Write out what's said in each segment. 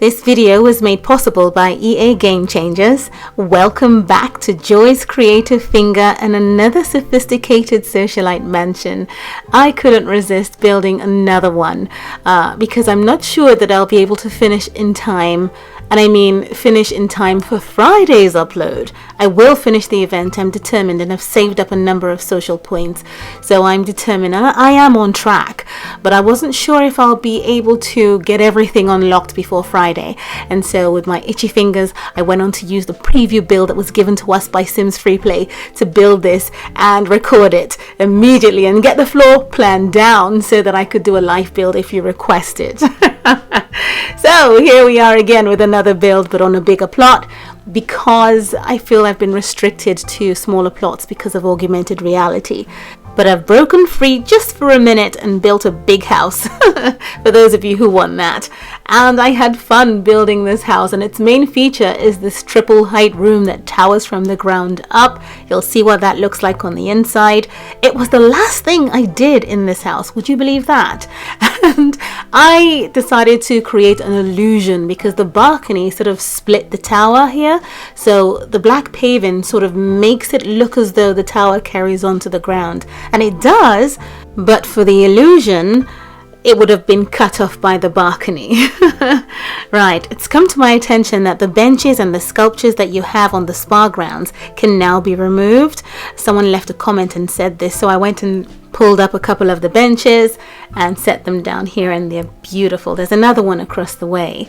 This video was made possible by EA Game Changers. Welcome back to Joy's Creative Finger and another sophisticated socialite mansion. I couldn't resist building another one because I'm not sure that I'll be able to finish in time. And I mean finish in time for Friday's upload. I will finish the event, I'm determined, and I've saved up a number of social points. So I'm determined, and I am on track. But I wasn't sure if I'll be able to get everything unlocked before Friday. And so with my itchy fingers, I went on to use the preview build that was given to us by Sims FreePlay to build this and record it immediately and get the floor plan down so that I could do a live build if you request it. So here we are again with another build, but on a bigger plot, because I feel I've been restricted to smaller plots because of augmented reality. But I've broken free just for a minute and built a big house for those of you who want that. And I had fun building this house, and its main feature is this triple height room that towers from the ground up. You'll see what that looks like on the inside. It was the last thing I did in this house, would you believe that? And I decided to create an illusion because the balcony sort of split the tower here. So the black paving sort of makes it look as though the tower carries on to the ground. And it does, but for the illusion, it would have been cut off by the balcony. Right, it's come to my attention that the benches and the sculptures that you have on the spa grounds can now be removed. Someone left a comment and said this, so I went and pulled up a couple of the benches and set them down here, and they're beautiful. There's another one across the way.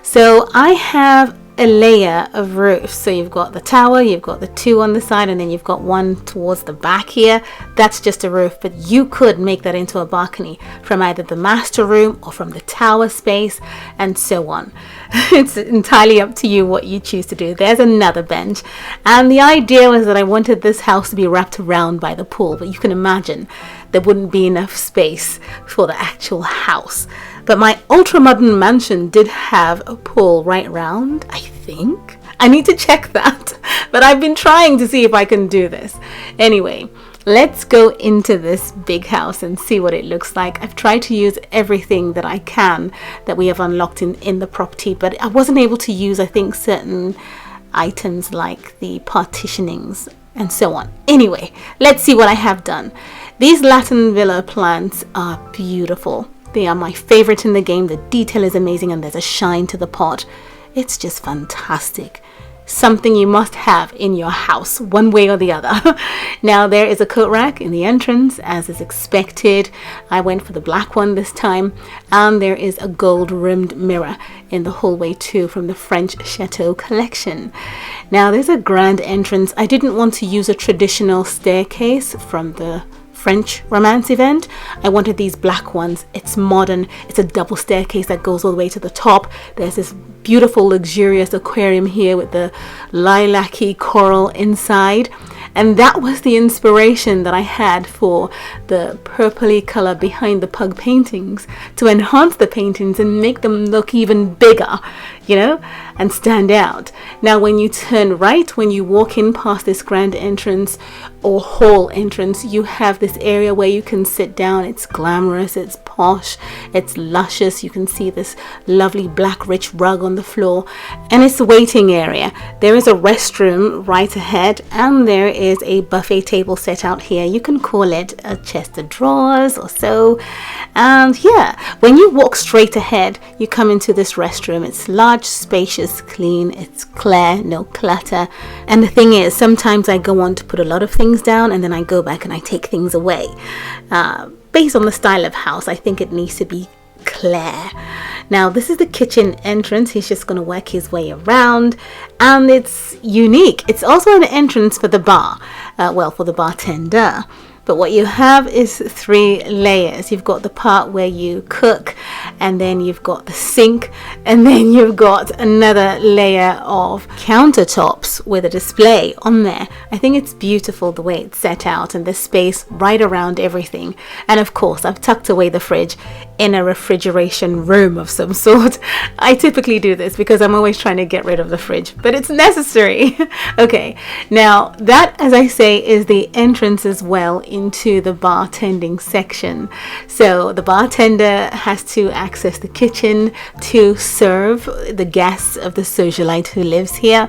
So I have a layer of roofs. So you've got the tower, you've got the two on the side, and then you've got one towards the back here. That's just a roof, but you could make that into a balcony from either the master room or from the tower space and so on. It's entirely up to you what you choose to do. There's another bench, and the idea was that I wanted this house to be wrapped around by the pool, but you can imagine there wouldn't be enough space for the actual house. But my ultra-modern mansion did have a pool right round, I think. I need to check that, but I've been trying to see if I can do this. Anyway, let's go into this big house and see what it looks like. I've tried to use everything that I can that we have unlocked in the property, but I wasn't able to use, I think, certain items like the partitionings and so on. Anyway, let's see what I have done. These Latin villa plants are beautiful. They are my favorite in the game. The detail is amazing and there's a shine to the pot. It's just fantastic. Something you must have in your house, one way or the other. Now there is a coat rack in the entrance, as is expected. I went for the black one this time. And there is a gold rimmed mirror in the hallway too, from the French Chateau collection. Now there's a grand entrance. I didn't want to use a traditional staircase from the French romance event. I wanted these black ones. It's modern. It's a double staircase that goes all the way to the top. There's this beautiful luxurious aquarium here with the lilac-y coral inside. And that was the inspiration that I had for the purpley color behind the pug paintings, to enhance the paintings and make them look even bigger, you know, and stand out. Now when you turn right, when you walk in past this grand entrance or hall entrance, you have this area where you can sit down. It's glamorous, it's posh, it's luscious. You can see this lovely black rich rug on the floor, and it's a waiting area. There is a restroom right ahead, and there is a buffet table set out here. You can call it a chest of drawers or so. And yeah, when you walk straight ahead, you come into this restroom. It's large, spacious, clean, it's clear, no clutter. And the thing is, sometimes I go on to put a lot of things down and then I go back and I take things away. Based on the style of house, I think it needs to be clear. Now this is the kitchen entrance. He's just going to work his way around, and it's unique. It's also an entrance for the bar, for the bartender. But what you have is 3 layers. You've got the part where you cook, and then you've got the sink, and then you've got another layer of countertops with a display on there. I think it's beautiful the way it's set out, and there's space right around everything. And of course, I've tucked away the fridge in a refrigeration room of some sort. I typically do this because I'm always trying to get rid of the fridge, but it's necessary. Okay, now that, as I say, is the entrance as well into the bartending section. So the bartender has to access the kitchen to serve the guests of the socialite who lives here,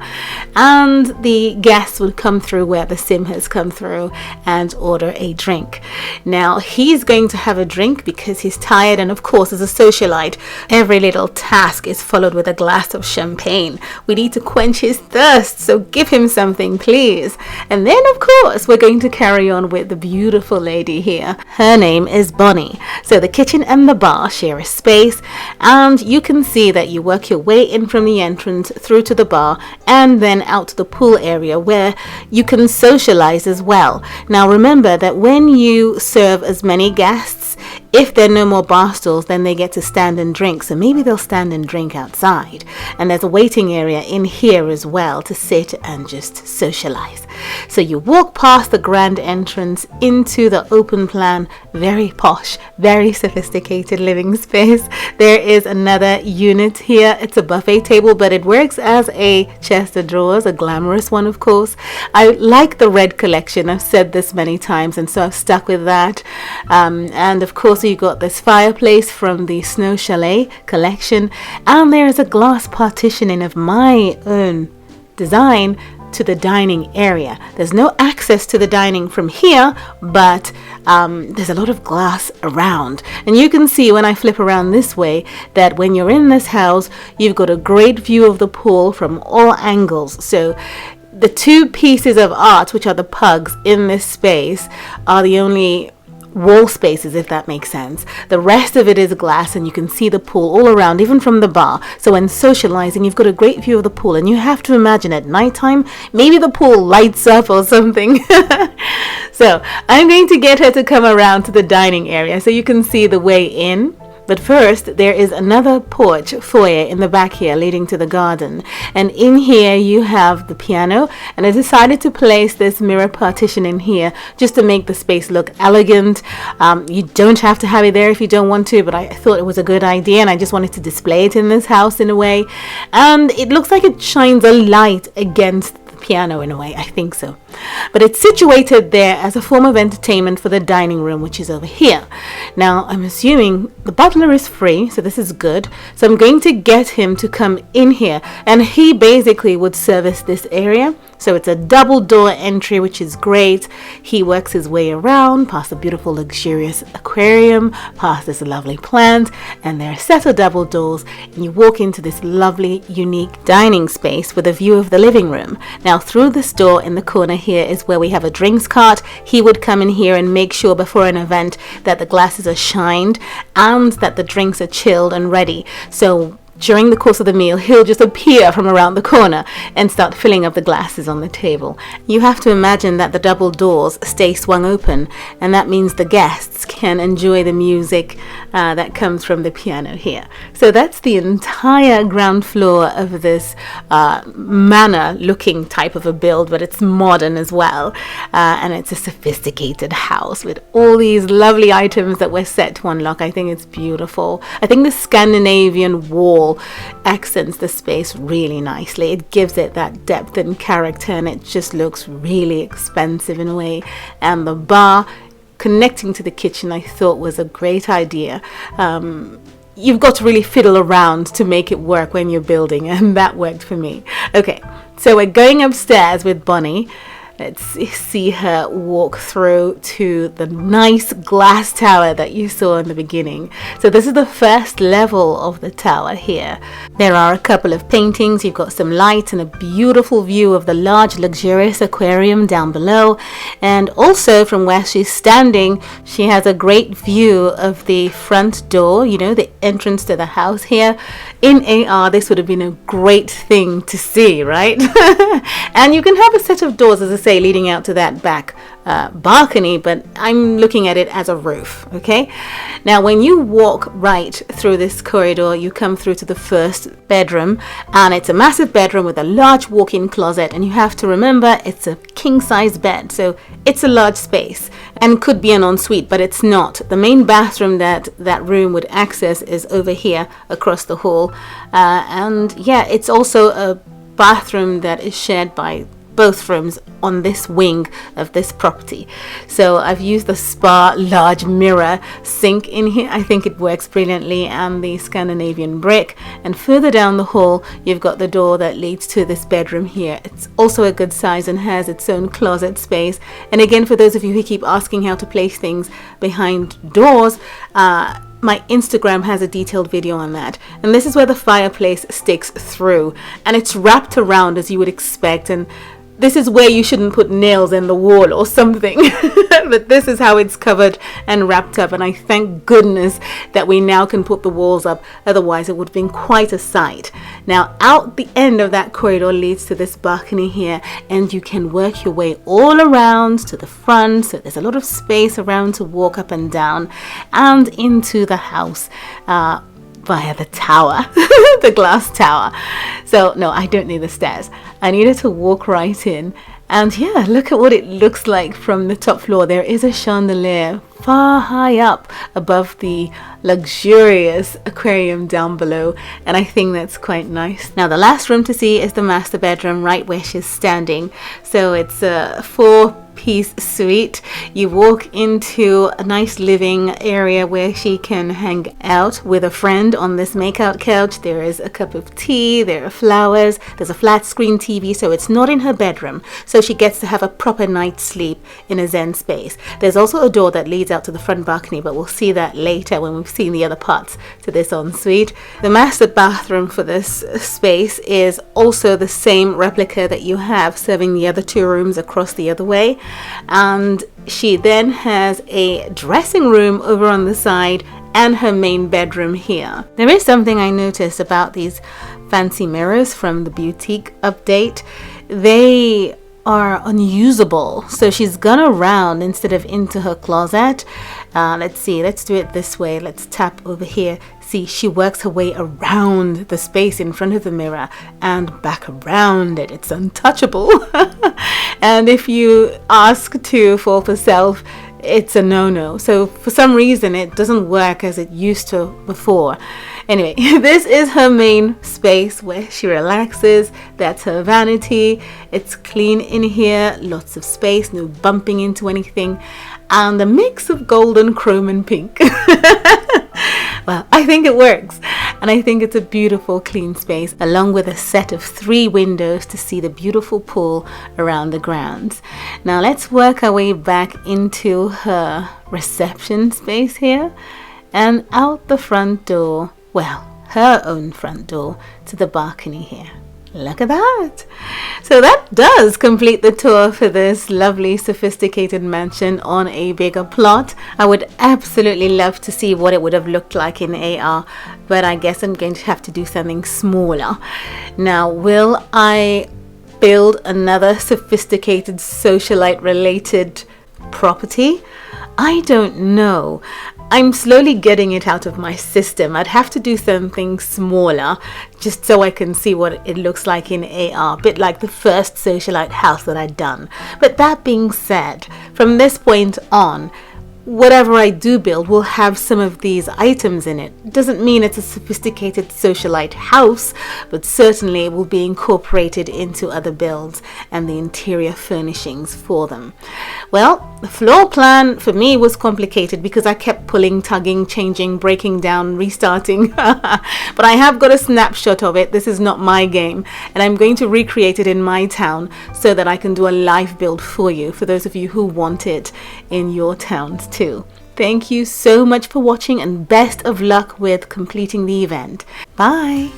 and the guests would come through where the sim has come through and order a drink. Now he's going to have a drink because he's tired, and of course, as a socialite, every little task is followed with a glass of champagne. We need to quench his thirst, so give him something, please. And then of course we're going to carry on with the beautiful lady here. Her name is Bonnie. So the kitchen and the bar share a space, and you can see that you work your way in from the entrance through to the bar and then out to the pool area where you can socialize as well. Now remember that when you serve as many guests, if there are no more bar stools, then they get to stand and drink. So maybe they'll stand and drink outside. And there's a waiting area in here as well to sit and just socialize. So you walk past the grand entrance into the open plan, very posh, very sophisticated living space. There is another unit here. It's a buffet table, but it works as a chest of drawers, a glamorous one, of course. I like the red collection. I've said this many times, and so I've stuck with that. And of course, you got this fireplace from the Snow Chalet collection, and there is a glass partitioning of my own design to the dining area. There's no access to the dining from here, but there's a lot of glass around, and you can see when I flip around this way that when you're in this house, you've got a great view of the pool from all angles. So the two pieces of art, which are the pugs in this space, are the only wall spaces, if that makes sense. The rest of it is glass, and you can see the pool all around, even from the bar. So when socializing, you've got a great view of the pool, and you have to imagine at nighttime, maybe the pool lights up or something. So I'm going to get her to come around to the dining area so you can see the way in. But first, there is another porch foyer in the back here leading to the garden. And in here you have the piano, and I decided to place this mirror partition in here just to make the space look elegant. You don't have to have it there if you don't want to, but I thought it was a good idea, and I just wanted to display it in this house in a way. And it looks like it shines a light against piano in a way, I think so. But it's situated there as a form of entertainment for the dining room, which is over here. Now I'm assuming the butler is free, so this is good. So I'm going to get him to come in here, and he basically would service this area. So it's a double door entry, which is great. He works his way around past a beautiful luxurious aquarium, past this lovely plant, and there are a set of double doors, and you walk into this lovely unique dining space with a view of the living room. Now through this door in the corner here is where we have a drinks cart. He would come in here and make sure before an event that the glasses are shined and that the drinks are chilled and ready. So during the course of the meal, he'll just appear from around the corner and start filling up the glasses on the table. You have to imagine that the double doors stay swung open, and that means the guests can enjoy the music that comes from the piano here. So that's the entire ground floor of this manor looking type of a build, but it's modern as well. And it's a sophisticated house with all these lovely items that we're set to unlock. I think it's beautiful. I think the Scandinavian wall accents the space really nicely. It gives it that depth and character, and it just looks really expensive in a way. And the bar connecting to the kitchen I thought was a great idea. You've got to really fiddle around to make it work when you're building, and that worked for me. Okay, so we're going upstairs with Bonnie. Let's see her walk through to the nice glass tower that you saw in the beginning. So this is the first level of the tower here. There are a couple of paintings. You've got some lights and a beautiful view of the large luxurious aquarium down below. And also from where she's standing, she has a great view of the front door, you know, the entrance to the house here. In AR, this would have been a great thing to see, right? And you can have a set of doors, as I say, leading out to that back balcony, but I'm looking at it as a roof. Okay, now when you walk right through this corridor, you come through to the first bedroom, and it's a massive bedroom with a large walk-in closet, and you have to remember it's a king-size bed, so it's a large space and could be an ensuite, but it's not. The main bathroom that room would access is over here across the hall, and yeah, it's also a bathroom that is shared by both rooms on this wing of this property. So I've used the spa large mirror sink in here. I think it works brilliantly, and the Scandinavian brick. And further down the hall, you've got the door that leads to this bedroom here. It's also a good size and has its own closet space. And again, for those of you who keep asking how to place things behind doors, my Instagram has a detailed video on that. And this is where the fireplace sticks through, and it's wrapped around as you would expect. And this is where you shouldn't put nails in the wall or something. But this is how it's covered and wrapped up, and I thank goodness that we now can put the walls up, otherwise it would have been quite a sight. Now out the end of that corridor leads to this balcony here, and you can work your way all around to the front, so there's a lot of space around to walk up and down and into the house via the tower, the glass tower. So no, I don't need the stairs. I needed to walk right in. And yeah, look at what it looks like from the top floor. There is a chandelier far high up above the luxurious aquarium down below, and I think that's quite nice. Now the last room to see is the master bedroom, right where she's standing. So it's a 4-piece suite. You walk into a nice living area where she can hang out with a friend on this makeout couch. There is a cup of tea, there are flowers, there's a flat screen TV, so it's not in her bedroom, so she gets to have a proper night's sleep in a zen space. There's also a door that leads out to the front balcony, but we'll see that later when we've seen the other parts to this ensuite. The master bathroom for this space is also the same replica that you have serving the other 2 rooms across the other way, and she then has a dressing room over on the side and her main bedroom here. There is something I noticed about these fancy mirrors from the boutique update. They are unusable, so she's gone around instead of into her closet. Let's see, let's do it this way. Let's tap over here. See, she works her way around the space in front of the mirror and back around it. It's untouchable. And if you ask for self, it's a no-no. So for some reason it doesn't work as it used to before. Anyway, this is her main space where she relaxes. That's her vanity. It's clean in here, lots of space, no bumping into anything, and a mix of golden, chrome and pink. Well, I think it works, and I think it's a beautiful clean space, along with a set of 3 windows to see the beautiful pool around the grounds. Now let's work our way back into her reception space here, and out the front door, well, her own front door, to the balcony here. Look at that. So that does complete the tour for this lovely sophisticated mansion on a bigger plot. I would absolutely love to see what it would have looked like in AR, but I guess I'm going to have to do something smaller. Now, will I build another sophisticated socialite related property? I don't know. I'm slowly getting it out of my system. I'd have to do something smaller just so I can see what it looks like in AR, a bit like the first socialite house that I'd done. But that being said, from this point on, whatever I do build will have some of these items in it. It doesn't mean it's a sophisticated socialite house, but certainly it will be incorporated into other builds and the interior furnishings for them. Well, the floor plan for me was complicated because I kept pulling, tugging, changing, breaking down, restarting. But I have got a snapshot of it. This is not my game, and I'm going to recreate it in my town so that I can do a live build for you, for those of you who want it in your towns too. Thank you so much for watching, and best of luck with completing the event. Bye.